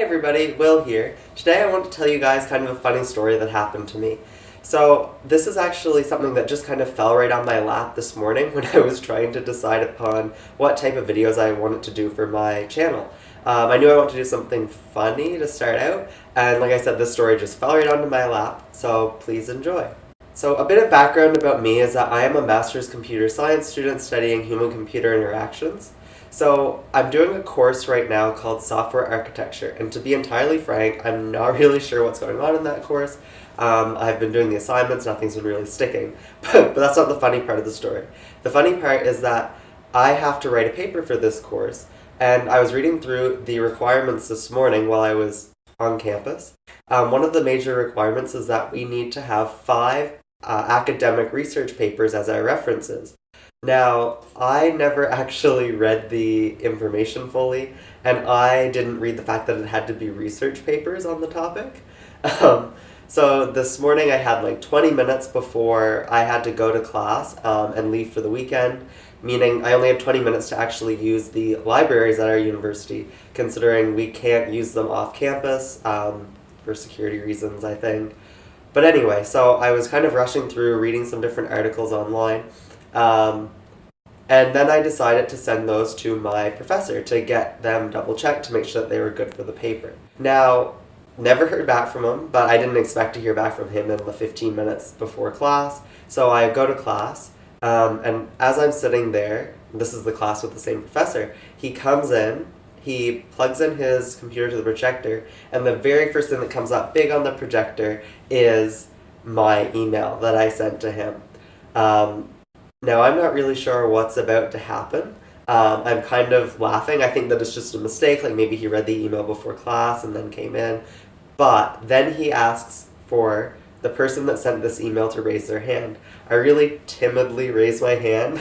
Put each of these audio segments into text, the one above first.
everybody, Will here. Today I want to tell you guys kind of a funny story that happened to me. So this is actually something that just kind of fell right on my lap this morning when I was trying to decide upon what type of videos I wanted to do for my channel. I knew I wanted to do something funny to start out, and like I said, this story just fell right onto my lap, so please enjoy. So a bit of background about me is that I am a master's computer science student studying human-computer interactions. So I'm doing a course right now called Software Architecture, and to be entirely frank, I'm not really sure what's going on in that course. I've been doing the assignments, nothing's been really sticking, but that's not the funny part of the story. The funny part is that I have to write a paper for this course, and I was reading through the requirements this morning while I was on campus. One of the major requirements is that we need to have 5 academic research papers as our references. Now, I never actually read the information fully, and I didn't read the fact that it had to be research papers on the topic. So this morning I had like 20 minutes before I had to go to class and leave for the weekend, meaning I only had 20 minutes to actually use the libraries at our university, considering we can't use them off campus for security reasons, I think. But anyway, so I was kind of rushing through, reading some different articles online. And then I decided to send those to my professor to get them double-checked to make sure that they were good for the paper. Now, never heard back from him, but I didn't expect to hear back from him in the 15 minutes before class. So I go to class, and as I'm sitting there, this is the class with the same professor, he comes in, he plugs in his computer to the projector, and the very first thing that comes up big on the projector is my email that I sent to him. Now, I'm not really sure what's about to happen. I'm kind of laughing. I think that it's just a mistake, like maybe he read the email before class and then came in. But then he asks for the person that sent this email to raise their hand. I really timidly raise my hand.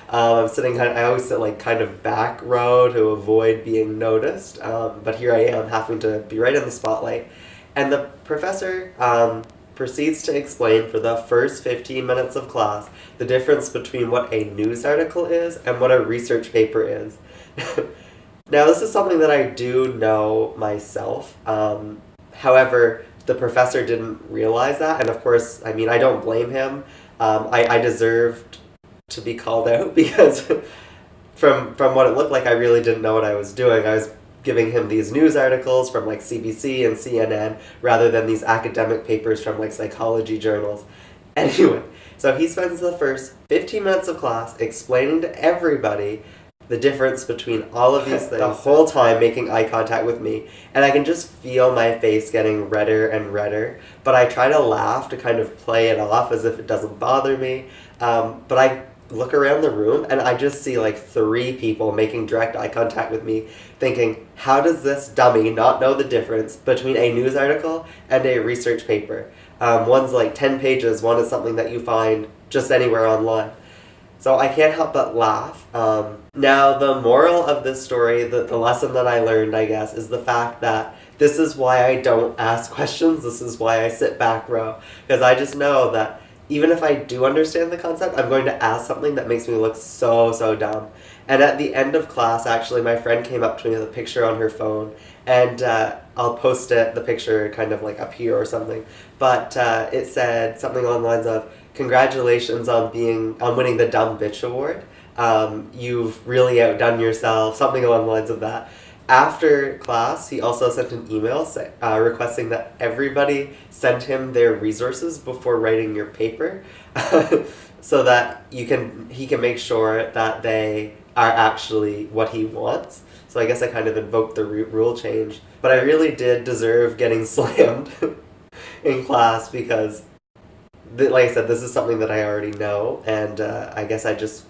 I'm sitting I always sit like kind of back row to avoid being noticed. But here I am having to be right in the spotlight. And the professor proceeds to explain for the first 15 minutes of class the difference between what a news article is and what a research paper is. Now, this is something that I do know myself. However, the professor didn't realize that, and of course, I mean, I don't blame him. I deserved to be called out because from what it looked like, I really didn't know what I was doing. I was giving him these news articles from like CBC and CNN rather than these academic papers from like psychology journals. Anyway, so he spends the first 15 minutes of class explaining to everybody the difference between all of these things, the whole time making eye contact with me, and I can just feel my face getting redder and redder, but I try to laugh to kind of play it off as if it doesn't bother me, but I look around the room and I just see like 3 people making direct eye contact with me, thinking, how does this dummy not know the difference between a news article and a research paper? One's like 10 pages, one is something that you find just anywhere online. So I can't help but laugh. Now, the moral of this story, the lesson that I learned, I guess, is the fact that this is why I don't ask questions, this is why I sit back row, because I just know that even if I do understand the concept, I'm going to ask something that makes me look so dumb. And at the end of class, actually, my friend came up to me with a picture on her phone, and I'll post the picture kind of like up here or something, but it said something along the lines of, congratulations on winning the Dumb Bitch Award. You've really outdone yourself, something along the lines of that. After class, he also sent an email requesting that everybody send him their resources before writing your paper so that he can make sure that they are actually what he wants. So I guess I kind of invoked the rule change. But I really did deserve getting slammed in class because, like I said, this is something that I already know, and I guess I just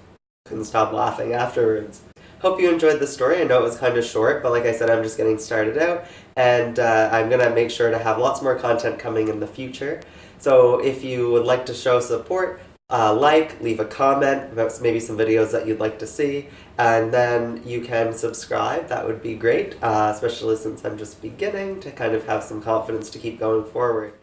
couldn't stop laughing afterwards. Hope you enjoyed the story. I know it was kind of short, but like I said, I'm just getting started out, and I'm going to make sure to have lots more content coming in the future. So if you would like to show support, leave a comment about maybe some videos that you'd like to see, and then you can subscribe. That would be great, especially since I'm just beginning to kind of have some confidence to keep going forward.